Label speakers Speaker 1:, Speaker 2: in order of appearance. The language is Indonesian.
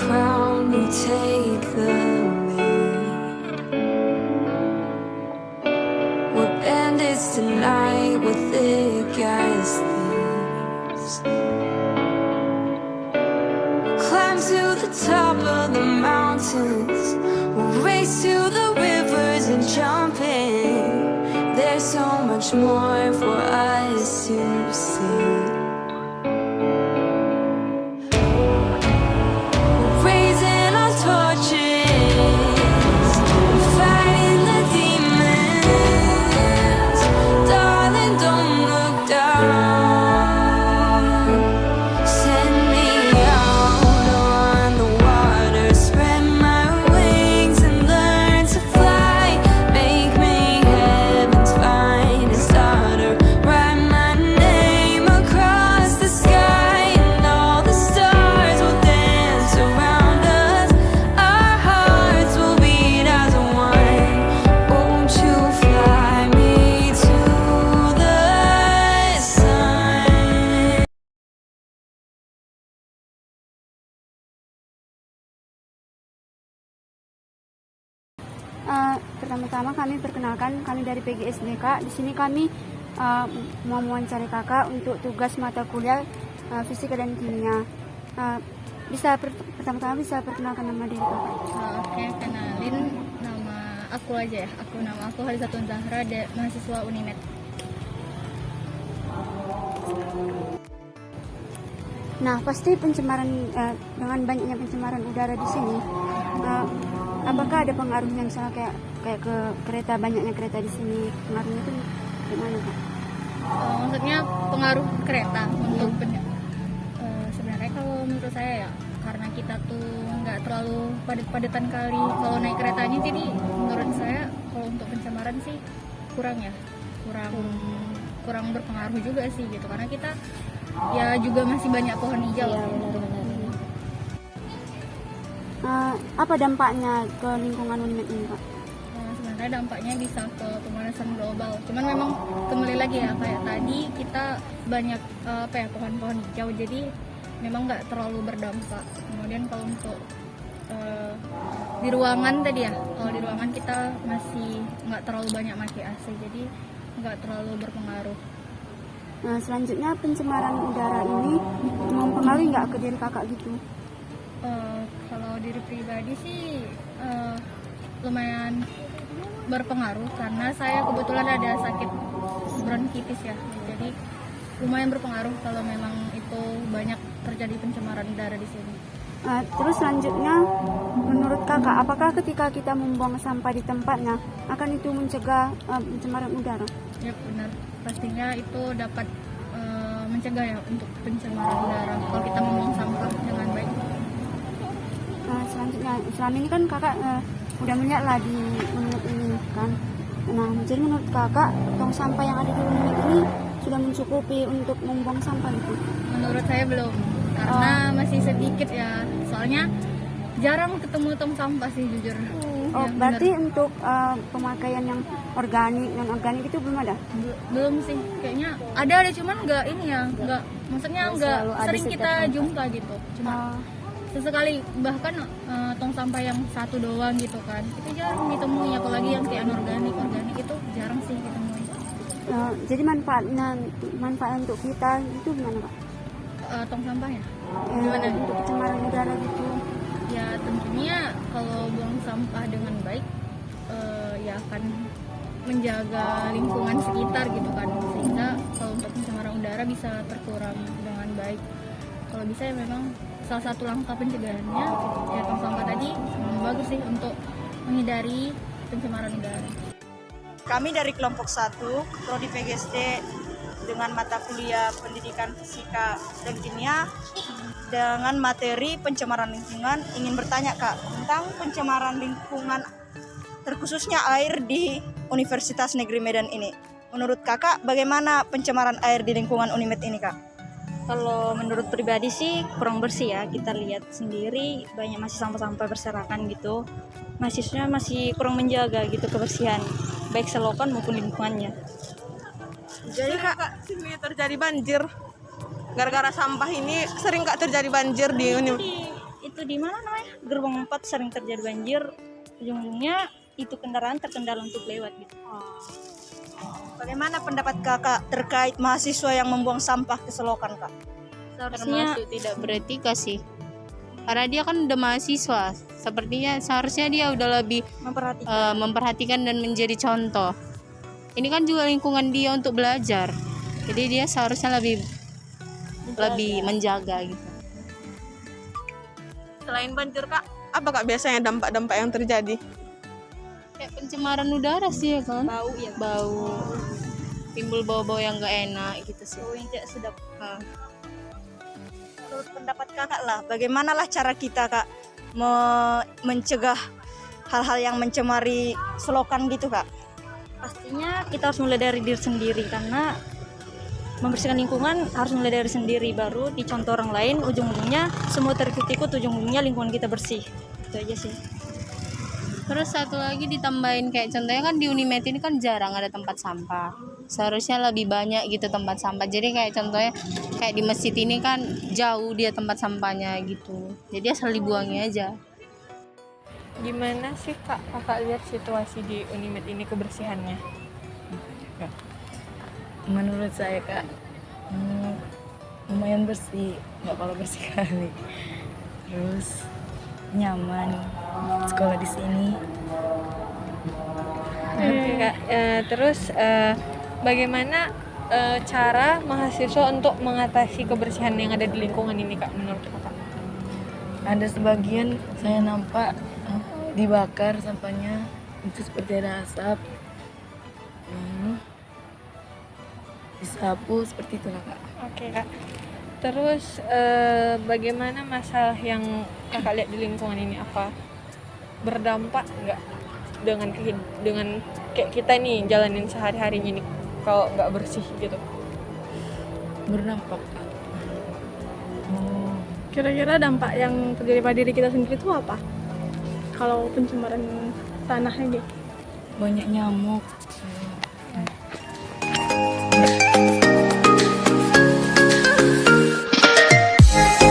Speaker 1: crown, you take the lead. We're bandits tonight with thick as thieves. Climb to the top of the mountains, we'll race to the rivers and jump in. There's so much more for us to see. Raising our torches, fighting the demons. Darling, don't look down. Send me out on the water, spread my wings and learn to fly. Make me heaven's finest daughter. Write my name across the sky, and all the stars will dance around us. Our hearts will beat as one. Won't you fly me to the sun?
Speaker 2: Pertama-tama kami perkenalkan, kami dari PGSDK. Di sini kami mau mewawancari kakak untuk tugas mata kuliah fisika dan kimia. Pertama-tama bisa perkenalkan nama diri kakak.
Speaker 3: Oke, kenalin nama aku aja ya. Nama aku Halisatun Zahra, mahasiswa Unimed.
Speaker 2: Nah, pasti pencemaran dengan banyaknya pencemaran udara di sini, apakah ada pengaruhnya misalnya kayak ke kereta, banyaknya kereta di sini, pengaruhnya itu gimana kak?
Speaker 3: Maksudnya pengaruh kereta untuk sebenarnya kalau menurut saya ya, karena kita tuh nggak terlalu padat-padatan kali kalau naik keretanya, jadi menurut saya kalau untuk pencemaran sih kurang berpengaruh juga sih gitu, karena kita ya juga masih banyak pohon hijau.
Speaker 2: Iya, benar-benar. Apa dampaknya ke lingkungan Unimed ini kak?
Speaker 3: Sebenarnya dampaknya bisa ke pemanasan global. Cuman memang kembali lagi ya, kayak tadi kita banyak pohon-pohon hijau, jadi memang nggak terlalu berdampak. Kemudian kalau untuk di ruangan tadi ya, kalau di ruangan kita masih nggak terlalu banyak pakai AC, jadi nggak terlalu berpengaruh.
Speaker 2: Nah, selanjutnya pencemaran udara ini mempengaruhi nggak ke diri kakak gitu?
Speaker 3: Kalau diri pribadi sih lumayan berpengaruh, karena saya kebetulan ada sakit bronkitis ya, jadi lumayan berpengaruh kalau memang itu banyak terjadi pencemaran udara di sini.
Speaker 2: Terus selanjutnya, menurut kakak, apakah ketika kita membuang sampah di tempatnya akan itu mencegah pencemaran udara?
Speaker 3: Ya benar, pastinya itu dapat mencegah ya untuk pencemaran udara kalau kita membuang sampah dengan baik.
Speaker 2: Selanjutnya, selama ini kan kakak udah melihat lah di Unimed ini kan. Nah, jadi menurut kakak, tong sampah yang ada di Unimed ini sudah mencukupi untuk membuang sampah gitu?
Speaker 3: Menurut saya belum, karena masih sedikit ya, soalnya jarang ketemu tong sampah sih jujur.
Speaker 2: Oh,
Speaker 3: Ya,
Speaker 2: berarti
Speaker 3: bener.
Speaker 2: untuk pemakaian yang organik, non organik itu belum ada?
Speaker 3: Belum sih, kayaknya ada cuman nggak ini ya, nggak, maksudnya nggak sering kita jumpa gitu, cuma sesekali, bahkan tong sampah yang satu doang gitu kan, itu jarang ditemui, apalagi yang kayak anorganik, organik itu jarang sih ditemui.
Speaker 2: Jadi manfaat untuk kita itu gimana kak?
Speaker 3: Tong sampahnya
Speaker 2: Gimana untuk pencemaran udara gitu?
Speaker 3: ya tentunya kalau buang sampah dengan baik ya akan menjaga lingkungan sekitar gitu kan, sehingga kalau untuk pencemaran udara bisa terkurang dengan baik. Kalau bisa ya memang salah satu langkah pencegahannya ya tong sampah tadi bagus sih untuk menghindari pencemaran udara.
Speaker 4: Kami dari kelompok 1 Prodi PGSD dengan mata kuliah pendidikan fisika dan kimia dengan materi pencemaran lingkungan ingin bertanya kak tentang pencemaran lingkungan, terkhususnya air di Universitas Negeri Medan ini. Menurut kakak bagaimana pencemaran air di lingkungan Unimed ini kak?
Speaker 5: Kalau menurut pribadi sih kurang bersih ya, kita lihat sendiri banyak masih sampah-sampah berserakan gitu. Mahasiswanya masih kurang menjaga gitu kebersihan, baik selokan maupun lingkungannya.
Speaker 4: Jadi kak sini terjadi banjir gara-gara sampah ini, sering kak terjadi banjir di Unimed?
Speaker 5: itu di mana namanya gerbang 4 sering terjadi banjir, ujung-ujungnya itu kendaraan terkendala untuk lewat gitu.
Speaker 4: Bagaimana pendapat kakak terkait mahasiswa yang membuang sampah ke selokan kak?
Speaker 5: Seharusnya
Speaker 6: Termasuk tidak beretika sih, karena dia kan udah mahasiswa, sepertinya seharusnya dia udah lebih
Speaker 5: memperhatikan.
Speaker 6: memperhatikan dan menjadi contoh. Ini kan juga lingkungan dia untuk belajar, jadi dia seharusnya lebih menjaga gitu.
Speaker 4: Selain banjir kak, apa kak biasanya dampak-dampak yang terjadi?
Speaker 6: Kayak pencemaran udara sih ya kan,
Speaker 5: Bau ya,
Speaker 6: bau, timbul bau-bau yang gak enak gitu sih.
Speaker 5: bau yang tidak sedap.
Speaker 4: Menurut pendapat kakak lah, bagaimana lah cara kita kak mencegah hal-hal yang mencemari selokan gitu kak?
Speaker 5: Pastinya kita harus mulai dari diri sendiri, karena membersihkan lingkungan harus mulai dari sendiri, baru dicontoh orang lain, ujung-ujungnya semua terikut-ikut, ujung-ujungnya lingkungan kita bersih. Itu aja sih.
Speaker 6: Terus satu lagi ditambahin, kayak contohnya kan di Unimed ini kan jarang ada tempat sampah. Seharusnya lebih banyak gitu tempat sampah. Jadi kayak contohnya kayak di masjid ini kan jauh dia tempat sampahnya gitu. Jadi asal dibuangnya aja.
Speaker 7: Gimana sih kakak lihat situasi di Unimed ini kebersihannya?
Speaker 8: Menurut saya kak, lumayan bersih, nggak kalau bersih kali. Terus nyaman sekolah di sini.
Speaker 7: Oke kak, terus bagaimana cara mahasiswa untuk mengatasi kebersihan yang ada di lingkungan ini kak menurut kakak?
Speaker 8: Ada sebagian saya nampak dibakar sampahnya, itu seperti ada asap. Disapu seperti itu lah kak.
Speaker 7: Oke kak. Terus bagaimana masalah yang kakak lihat di lingkungan ini, apa berdampak nggak dengan kayak kita nih jalanin sehari-harinya nih kalau nggak bersih gitu?
Speaker 8: Berdampak kak.
Speaker 9: Kira-kira dampak yang terjadi pada diri kita sendiri itu apa? Kalau pencemaran tanah ini?
Speaker 8: Banyak nyamuk.